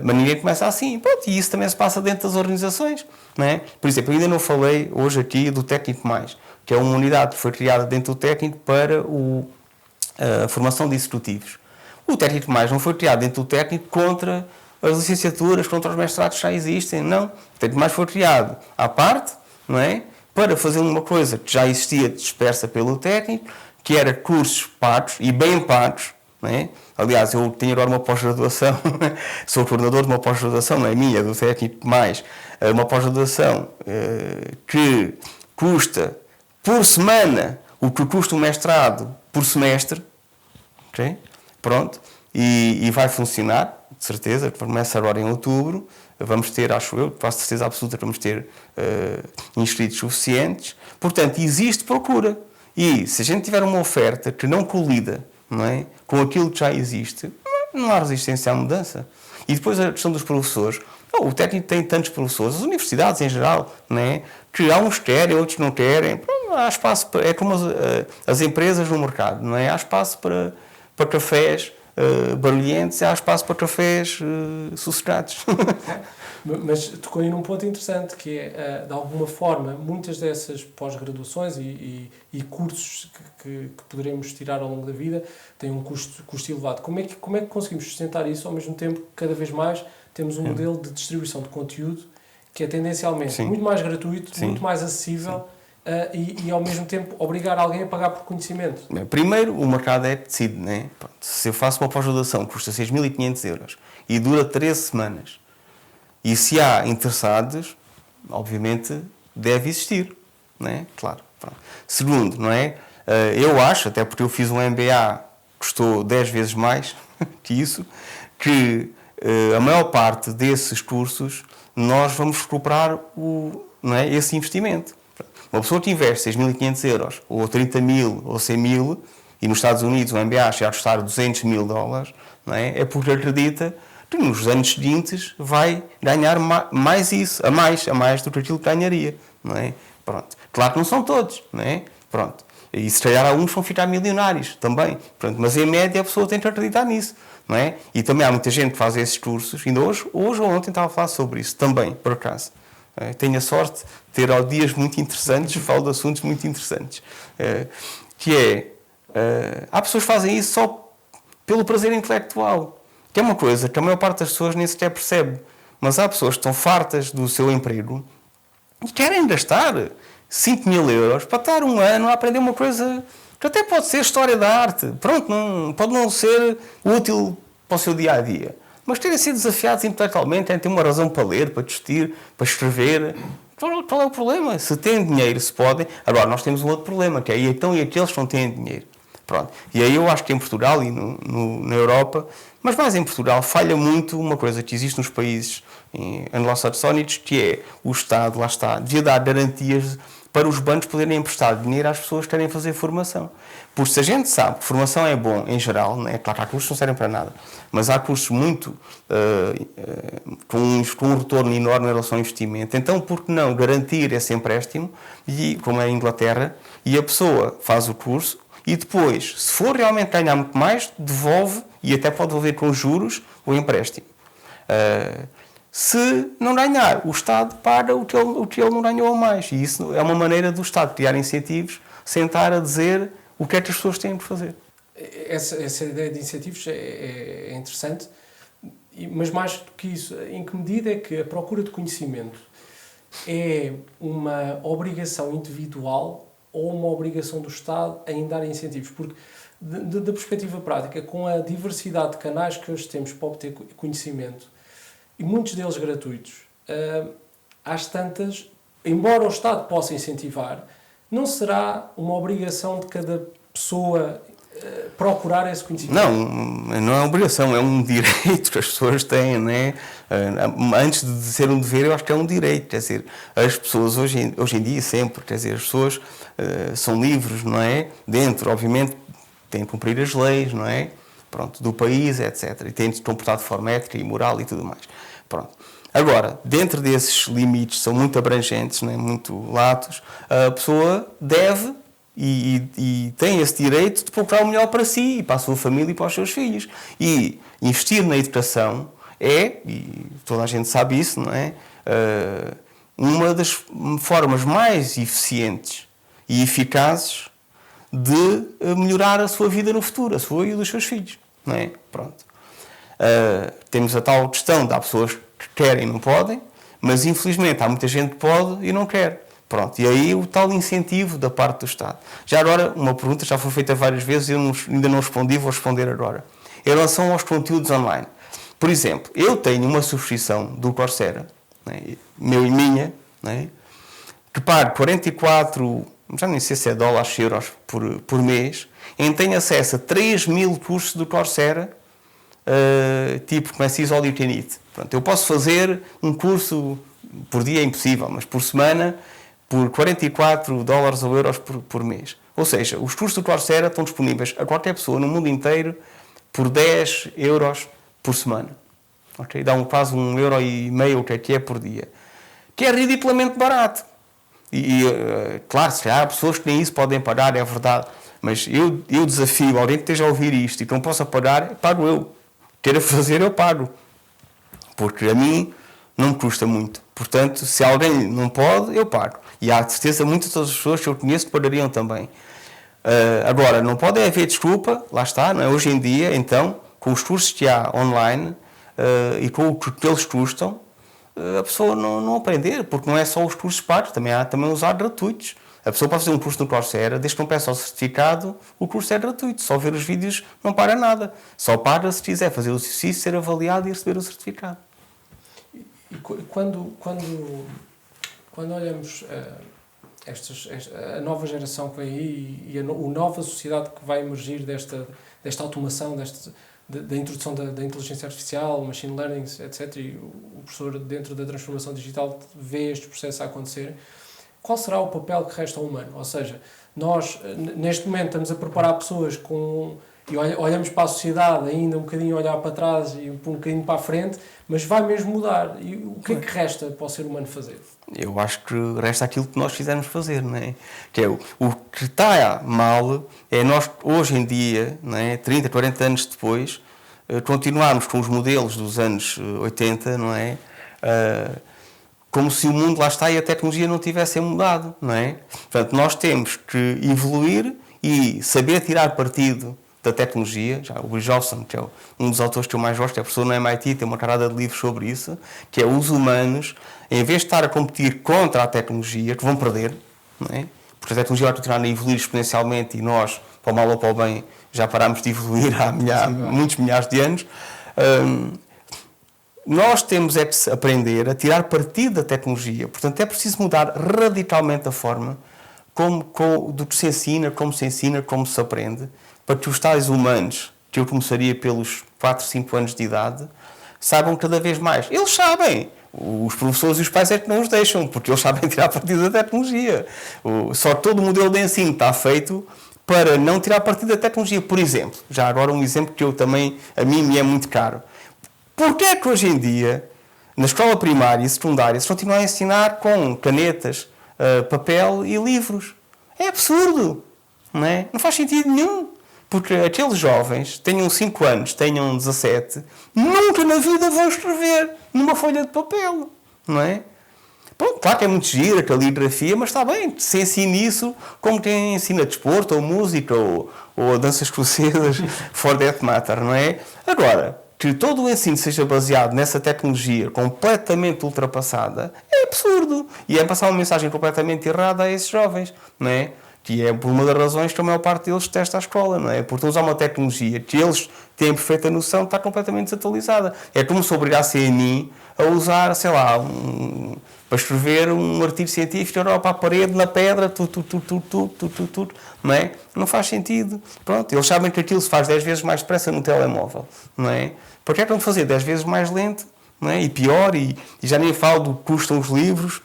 Mas ninguém começa assim. Pronto, e isso também se passa dentro das organizações. Não é? Por exemplo, eu ainda não falei hoje aqui do Técnico Mais, que é uma unidade que foi criada dentro do técnico para a formação de executivos. O Técnico Mais não foi criado dentro do técnico contra as licenciaturas, contra os mestrados que já existem. Não. O Técnico Mais foi criado à parte, não é? Para fazer uma coisa que já existia dispersa pelo técnico, que era cursos pagos e bem pagos. Não é? Aliás, eu tenho agora uma pós-graduação, sou coordenador de uma pós-graduação, não é minha, do Técnico Mais, uma pós-graduação que custa por semana o que custa um mestrado por semestre, okay? Pronto, e vai funcionar, de certeza, começa agora em outubro, vamos ter, acho eu, faço certeza absoluta que vamos ter inscritos suficientes, portanto, existe procura, e se a gente tiver uma oferta que não colida, não é, com aquilo que já existe, não há resistência à mudança. E depois a questão dos professores. O técnico tem tantos professores, as universidades em geral, não é, que há uns que querem, outros não querem. Há espaço para, é como as empresas no mercado, não é? Há espaço para cafés barulhentos, há espaço para cafés sossegados. Mas tocou aí num ponto interessante, que é, de alguma forma, muitas dessas pós-graduações e cursos que poderemos tirar ao longo da vida têm um custo elevado. Como é que conseguimos sustentar isso ao mesmo tempo que cada vez mais temos um modelo de distribuição de conteúdo que é tendencialmente muito mais gratuito, muito mais acessível e ao mesmo tempo obrigar alguém a pagar por conhecimento? Primeiro, o mercado é que decide, não é? Se eu faço uma pós-graduação que custa 6.500 euros e dura 13 semanas, e se há interessados, obviamente deve existir, não é? Claro. Pronto. Segundo, não é? Eu acho, até porque eu fiz um MBA que custou 10 vezes mais que isso, que a maior parte desses cursos nós vamos recuperar não é, esse investimento. Uma pessoa que investe 6.500 euros, ou 30.000, ou 100.000, e nos Estados Unidos o MBA chega a custar 200.000 dólares, não é? É porque acredita que nos anos seguintes vai ganhar mais isso, a mais do que aquilo que ganharia, não é? Pronto. Claro que não são todos, não é? Pronto. E se calhar alguns vão ficar milionários também, pronto. Mas em média a pessoa tem que acreditar nisso, não é? E também há muita gente que faz esses cursos, ainda hoje ou ontem estava a falar sobre isso, também, por acaso. Tenho a sorte de ter dias muito interessantes, falo de assuntos muito interessantes, há pessoas que fazem isso só pelo prazer intelectual, que é uma coisa que a maior parte das pessoas nem sequer percebe. Mas há pessoas que estão fartas do seu emprego e querem gastar 5.000 euros para estar um ano a aprender uma coisa que até pode ser história da arte. Pronto, pode não ser útil para o seu dia-a-dia. Mas terem sido desafiados intelectualmente, terem ter uma razão para ler, para discutir, para escrever. Qual é o problema? Se têm dinheiro, se podem. Agora, nós temos um outro problema, que é então e aqueles que não têm dinheiro. Pronto. E aí eu acho que em Portugal e na Europa, mas mais em Portugal, falha muito uma coisa que existe nos países anglo-saxónicos, que é o Estado, lá está, devia dar garantias para os bancos poderem emprestar dinheiro às pessoas que querem fazer formação. Porque se a gente sabe que formação é bom em geral, não é? Claro que há cursos que não servem para nada, mas há cursos muito com um retorno enorme em relação ao investimento, então por que não garantir esse empréstimo, e, como é a Inglaterra, e a pessoa faz o curso, e depois, se for realmente ganhar muito mais, devolve, e até pode devolver com juros, o empréstimo. Se não ganhar, o Estado paga o que ele não ganhou mais. E isso é uma maneira do Estado criar incentivos, sentar a dizer o que é que as pessoas têm por fazer. Essa ideia de incentivos é interessante, mas mais do que isso, em que medida é que a procura de conhecimento é uma obrigação individual ou uma obrigação do Estado em dar incentivos? Porque, da perspectiva prática, com a diversidade de canais que hoje temos para obter conhecimento, e muitos deles gratuitos, às tantas, embora o Estado possa incentivar, não será uma obrigação de cada pessoa procurar esse conhecimento? Não é obrigação, é um direito que as pessoas têm, não é? Antes de ser um dever, eu acho que é um direito. Quer dizer, as pessoas hoje em dia, sempre, quer dizer, as pessoas são livres, não é? Dentro, obviamente, têm que cumprir as leis, não é? Pronto, do país, etc. E têm de se comportar de forma ética e moral e tudo mais. Pronto. Agora, dentro desses limites, são muito abrangentes, não é? Muito latos, a pessoa deve e tem esse direito de procurar o melhor para si, para a sua família e para os seus filhos. E investir na educação e toda a gente sabe isso, não é? Uma das formas mais eficientes e eficazes de melhorar a sua vida no futuro, a sua e a dos seus filhos, não é? Pronto. Temos a tal questão de há pessoas que querem e não podem, mas infelizmente há muita gente que pode e não quer. Pronto, e aí o tal incentivo da parte do Estado. Já agora, uma pergunta já foi feita várias vezes e eu ainda não respondi, vou responder agora. Em relação aos conteúdos online. Por exemplo, eu tenho uma subscrição do Coursera, né, meu e minha, né, que pago 44, já nem sei se é dólares, euros por mês, em que tenho acesso a 3.000 cursos do Coursera, tipo, como é que all you can eat. Pronto, eu posso fazer um curso por dia, é impossível, mas por semana, por 44 dólares ou euros por mês. Ou seja, os cursos do Coursera estão disponíveis a qualquer pessoa no mundo inteiro por 10 euros por semana. Okay? Dá quase 1,5 € o que é por dia. Que é ridiculamente barato. Claro, se há pessoas que nem isso podem pagar, é verdade. Mas eu desafio alguém que esteja a ouvir isto e que não possa pagar, pago eu. Queira fazer, eu pago. Porque a mim não me custa muito. Portanto, se alguém não pode, eu pago. E há de certeza muitas outras pessoas que eu conheço que pagariam também. Agora, não pode haver desculpa, lá está, não é? Hoje em dia, então, com os cursos que há online e com o que eles custam, a pessoa não aprender, porque não é só os cursos pagos, também há os gratuitos. A pessoa pode fazer um curso no Coursera, desde que não peça o certificado, o curso é gratuito. Só ver os vídeos não paga nada. Só paga se quiser fazer o exercício, ser avaliado e receber o certificado. E quando olhamos a nova geração que vem aí e a nova sociedade que vai emergir desta automação, da introdução da inteligência artificial, machine learning, etc., e o professor, dentro da transformação digital, vê estes processos a acontecer, qual será o papel que resta ao humano? Ou seja, nós, neste momento, estamos a preparar pessoas e olhamos para a sociedade ainda um bocadinho a olhar para trás e um bocadinho para a frente, mas vai mesmo mudar. E o que é que resta para o ser humano fazer? Eu acho que resta aquilo que nós fizermos fazer, não é? Que é o que está mal é nós, hoje em dia, não é? 30, 40 anos depois, continuarmos com os modelos dos anos 80, não é? Como se o mundo lá está e a tecnologia não tivesse mudado, não é? Portanto, nós temos que evoluir e saber tirar partido da tecnologia. Já o Jobson, que é um dos autores que eu mais gosto, é professor no MIT, tem uma carada de livros sobre isso, que é os humanos, em vez de estar a competir contra a tecnologia, que vão perder, não é? Porque a tecnologia vai continuar a evoluir exponencialmente e nós, para o mal ou para o bem, já parámos de evoluir há muitos milhares de anos. Nós temos é que aprender a tirar partido da tecnologia. Portanto, é preciso mudar radicalmente a forma do que se ensina, como se aprende, para que os tais humanos, que eu começaria pelos 4, 5 anos de idade, saibam cada vez mais. Eles sabem. Os professores e os pais é que não os deixam, porque eles sabem tirar partido da tecnologia. Só que todo o modelo de ensino está feito para não tirar partido da tecnologia. Por exemplo, já agora um exemplo que a mim me é muito caro. Porquê é que hoje em dia, na escola primária e secundária, se continuam a ensinar com canetas, papel e livros? É absurdo, não é? Não faz sentido nenhum. Porque aqueles jovens, tenham 5 anos, tenham 17, nunca na vida vão escrever numa folha de papel, não é? Bom, claro que é muito giro a caligrafia, mas está bem, se ensina isso como quem ensina desporto, ou música, ou danças escocesas, for that matter, não é? Agora, que todo o ensino seja baseado nessa tecnologia completamente ultrapassada, é absurdo. E é passar uma mensagem completamente errada a esses jovens, não é? Que é por uma das razões que a maior parte deles detesta a escola, não é? Porque estão a usar uma tecnologia que eles têm perfeita noção está completamente desatualizada. É como se obrigassem a mim a usar, sei lá, para escrever um artigo científico, olhar para a parede, na pedra, tudo, não é? Não faz sentido. Pronto, eles sabem que aquilo se faz 10 vezes mais depressa no telemóvel, não é? Porque é que não fazer 10 vezes mais lento, não é? E pior, e já nem falo do que custam os livros,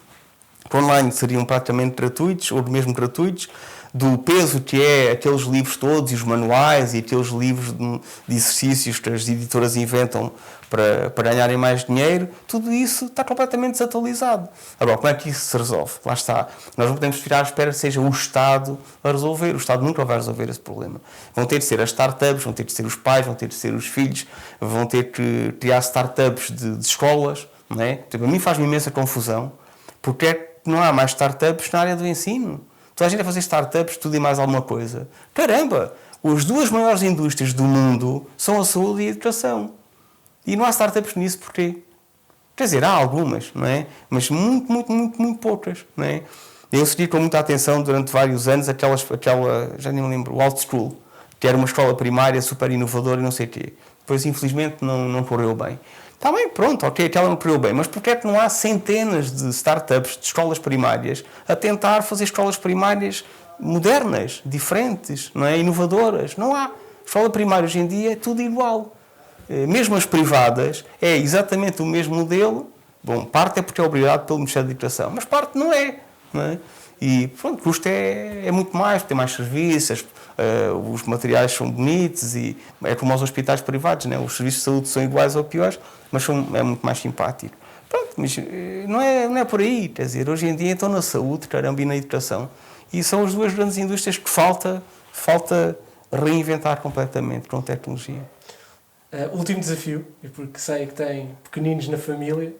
que online seriam praticamente gratuitos, ou mesmo gratuitos, do peso que é aqueles livros todos e os manuais e aqueles livros de exercícios que as editoras inventam para ganharem mais dinheiro, tudo isso está completamente desatualizado. Agora, como é que isso se resolve? Lá está. Nós não podemos ficar à espera que seja o Estado a resolver. O Estado nunca vai resolver esse problema. Vão ter de ser as startups, vão ter de ser os pais, vão ter de ser os filhos, vão ter que criar startups de escolas. Não é? Tipo, a mim faz-me imensa confusão porque é que não há mais startups na área do ensino. Toda a gente a fazer startups, tudo e mais alguma coisa. Caramba! As duas maiores indústrias do mundo são a saúde e a educação. E não há startups nisso porquê? Quer dizer, há algumas, não é? Mas muito poucas, não é? Eu segui com muita atenção durante vários anos aquela, já nem me lembro, o Alt School, que era uma escola primária super inovadora e não sei o quê. Depois, infelizmente, não correu bem. Está bem, pronto, ok, aquela não correu bem, mas porquê é que não há centenas de startups de escolas primárias a tentar fazer escolas primárias modernas, diferentes, não é? Inovadoras? Não há. Escola primária hoje em dia é tudo igual. Mesmo as privadas, é exatamente o mesmo modelo. Bom, parte é porque é obrigado pelo Ministério da Educação, mas parte não é. Não é? E pronto, o custo é muito mais, tem mais serviços, os materiais são bonitos e é como aos hospitais privados, né? Os serviços de saúde são iguais ou piores, mas é muito mais simpático. Pronto, mas não é por aí, quer dizer, hoje em dia estão na saúde, caramba, e na educação, e são as duas grandes indústrias que falta reinventar completamente com tecnologia. Último desafio, porque sei que tem pequeninos na família.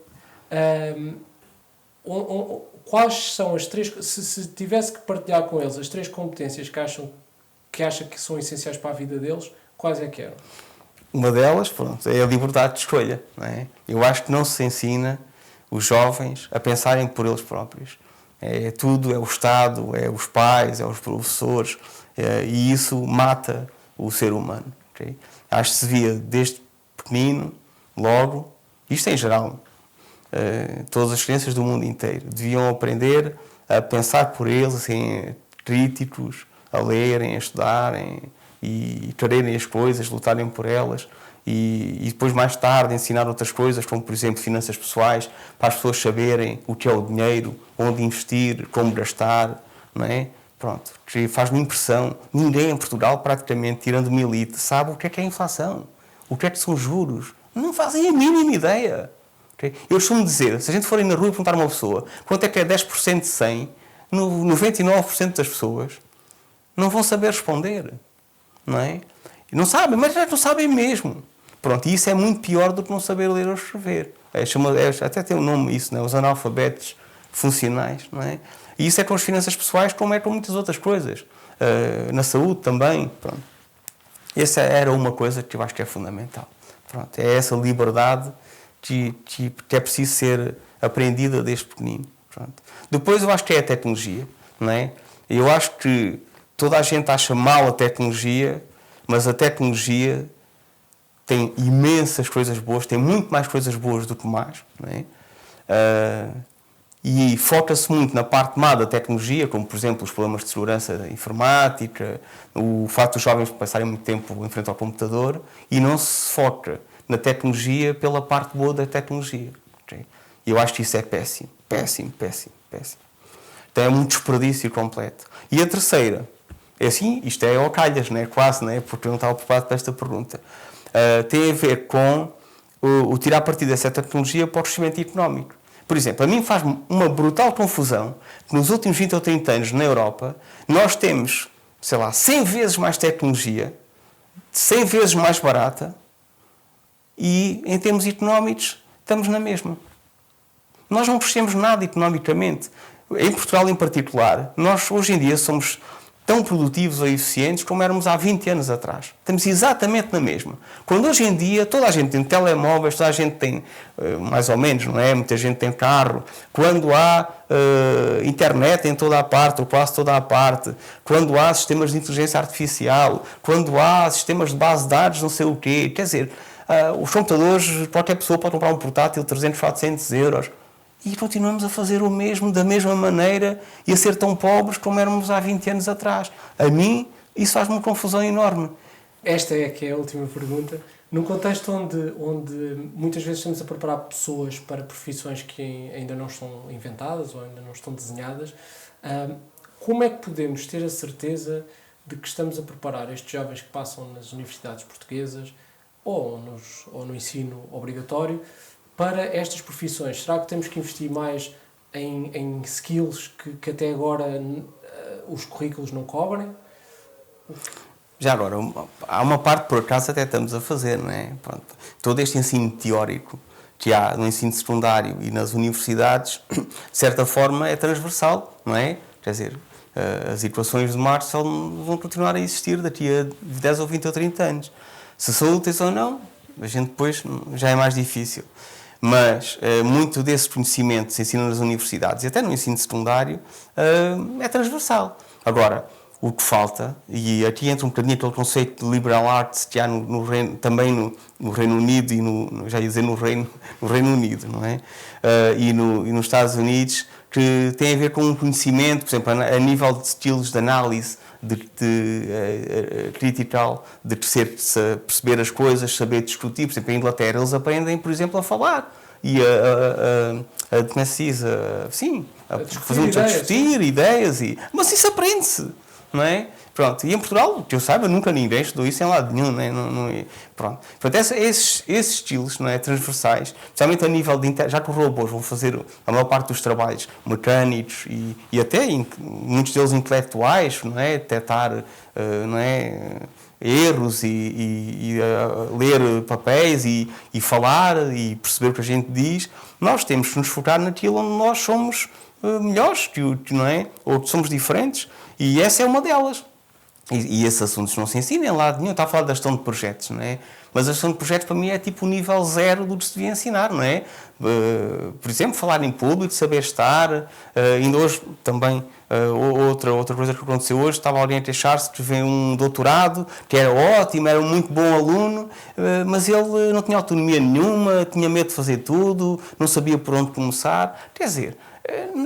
Quais são as três, se tivesse que partilhar com eles as três competências que acha que são essenciais para a vida deles, quais é que eram? Uma delas, pronto, é a liberdade de escolha, não é? Eu acho que não se ensina os jovens a pensarem por eles próprios. É tudo, é o Estado, é os pais, é os professores, e isso mata o ser humano. Okay? Acho que se via desde pequenino, logo, isto em geral, todas as crianças do mundo inteiro deviam aprender a pensar por eles, assim, críticos, a lerem, a estudarem e quererem as coisas, lutarem por elas e depois mais tarde ensinar outras coisas, como por exemplo finanças pessoais, para as pessoas saberem o que é o dinheiro, onde investir, como gastar, não é? Pronto, faz-me impressão, ninguém em Portugal praticamente, tirando uma elite, sabe o que é a inflação, o que são juros, não fazem a mínima ideia. Okay? Eu costumo dizer, se a gente for aí na rua e perguntar a uma pessoa quanto é que é 10% de 100, 99% das pessoas não vão saber responder, não é? Não sabem, mas não sabem mesmo. Pronto, e isso é muito pior do que não saber ler ou escrever. Até tem um nome isso, não é? Os analfabetos funcionais, não é? E isso é com as finanças pessoais como é com muitas outras coisas. Na saúde também, pronto. Essa era uma coisa que eu acho que é fundamental. Pronto, é essa liberdade que é preciso ser aprendida desde pequenino. Pronto. Depois eu acho que é a tecnologia, não é? Eu acho que toda a gente acha mal a tecnologia, mas a tecnologia tem imensas coisas boas, tem muito mais coisas boas do que más, não é? E foca-se muito na parte má da tecnologia, como por exemplo os problemas de segurança informática, o facto dos jovens passarem muito tempo em frente ao computador, e não se foca na tecnologia pela parte boa da tecnologia. Okay? E eu acho que isso é péssimo. Então é um desperdício completo. E a terceira, é assim, isto é ao calhas, né? Quase, né? Porque eu não estava preparado para esta pergunta. Tem a ver com o tirar partido dessa tecnologia para o crescimento económico. Por exemplo, a mim faz-me uma brutal confusão que nos últimos 20 ou 30 anos na Europa nós temos, sei lá, 100 vezes mais tecnologia, 100 vezes mais barata e, em termos económicos, estamos na mesma. Nós não crescemos nada economicamente. Em Portugal, em particular, nós hoje em dia somos tão produtivos ou eficientes como éramos há 20 anos atrás. Estamos exatamente na mesma. Quando hoje em dia toda a gente tem telemóveis, toda a gente tem, mais ou menos, não é? Muita gente tem carro. Quando há internet em toda a parte, ou quase toda a parte. Quando há sistemas de inteligência artificial. Quando há sistemas de base de dados, não sei o quê. Quer dizer, os computadores, qualquer pessoa pode comprar um portátil de 300, 400 euros. E continuamos a fazer o mesmo, da mesma maneira, e a ser tão pobres como éramos há 20 anos atrás. A mim, isso faz-me uma confusão enorme. Esta é que é a última pergunta. Num contexto onde muitas vezes estamos a preparar pessoas para profissões que ainda não estão inventadas ou ainda não estão desenhadas, como é que podemos ter a certeza de que estamos a preparar estes jovens que passam nas universidades portuguesas ou no ensino obrigatório para estas profissões? Será que temos que investir mais em skills que até agora os currículos não cobrem? Já agora, há uma parte, por acaso, até estamos a fazer, não é? Pronto. Todo este ensino teórico que há no ensino secundário e nas universidades, de certa forma, é transversal, não é? Quer dizer, as equações de Marx vão continuar a existir daqui a 10 ou 20 ou 30 anos. Se são úteis ou não, a gente depois já é mais difícil. Mas muito desse conhecimento que se ensina nas universidades e até no ensino secundário é transversal. Agora, o que falta, e aqui entra um bocadinho aquele conceito de liberal arts que há também no Reino Unido e já ia dizer no Reino Unido, não é? E nos Estados Unidos, que tem a ver com um conhecimento, por exemplo, a nível de estilos de análise, de critical, de perceber as coisas, saber discutir. Por exemplo, em Inglaterra eles aprendem, por exemplo, a falar e como é que se diz? A discutir ideias. Mas isso aprende-se, não é? Pronto. E em Portugal, que eu saiba, nunca ninguém estudou isso em lado nenhum, não é? Pronto. Portanto, esses estilos, não é, transversais, especialmente a nível de já que os robôs vão fazer a maior parte dos trabalhos mecânicos e até muitos deles intelectuais, não é? Detectar, não é, erros e ler papéis e falar e perceber o que a gente diz, nós temos que nos focar naquilo onde nós somos melhores, não é? Ou que somos diferentes, e essa é uma delas. E esses assuntos não se ensinam em lado nenhum. Está a falar da gestão de projetos, não é? Mas a gestão de projetos para mim é tipo o nível zero do que se devia ensinar, não é? Por exemplo, falar em público, saber estar. Ainda hoje também, outra coisa que aconteceu hoje, estava alguém a queixar-se que veio um doutorado, que era ótimo, era um muito bom aluno, mas ele não tinha autonomia nenhuma, tinha medo de fazer tudo, não sabia por onde começar. Quer dizer,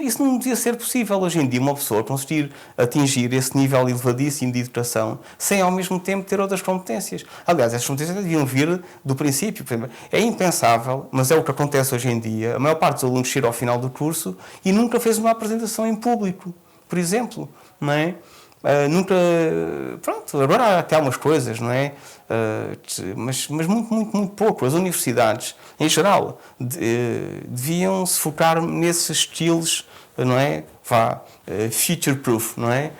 isso não devia ser possível hoje em dia, uma pessoa conseguir atingir esse nível elevadíssimo de educação sem ao mesmo tempo ter outras competências. Aliás, essas competências deviam vir do princípio. É impensável, mas é o que acontece hoje em dia. A maior parte dos alunos chega ao final do curso e nunca fez uma apresentação em público, por exemplo, não é? Nunca... Pronto, agora há até algumas coisas, não é? Mas muito pouco. As universidades, em geral, deviam se focar nesses skills, não é? Future-proof, não é?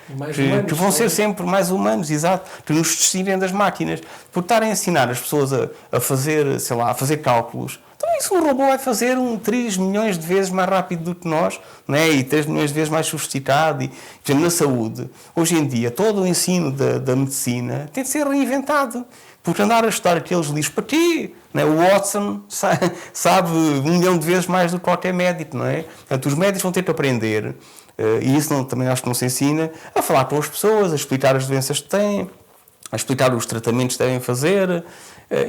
Que vão ser sempre mais humanos, exato, que nos distinguem das máquinas. Por estarem a ensinar as pessoas a fazer, sei lá, a fazer cálculos, então isso um robô vai fazer 3 milhões de vezes mais rápido do que nós, não é? E 3 milhões de vezes mais sofisticado. E, por exemplo, na saúde, hoje em dia, todo o ensino da medicina tem de ser reinventado. Porque andar a estudar aqueles livros, para quê? Não é? O Watson sabe 1 milhão de vezes mais do que qualquer médico, não é? Portanto, os médicos vão ter que aprender, e isso também acho que não se ensina, a falar com as pessoas, a explicar as doenças que têm, a explicar os tratamentos que devem fazer.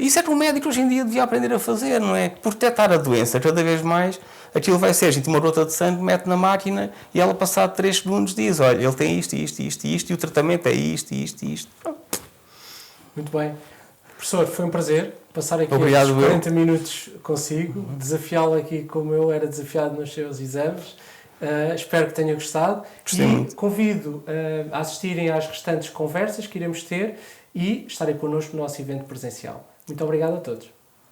Isso é que um médico hoje em dia devia aprender a fazer, não é? Por detectar a doença, cada vez mais, aquilo vai ser, a gente uma gota de sangue, mete na máquina e ela, passado 3 segundos, diz, olha, ele tem isto, e o tratamento é isto. Muito bem. Professor, foi um prazer passar aqui estes 40 minutos consigo, desafiá-lo aqui como eu era desafiado nos seus exames. Espero que tenha gostado. Gostei muito. Convido a assistirem às restantes conversas que iremos ter e estarem connosco no nosso evento presencial. Muito obrigado a todos.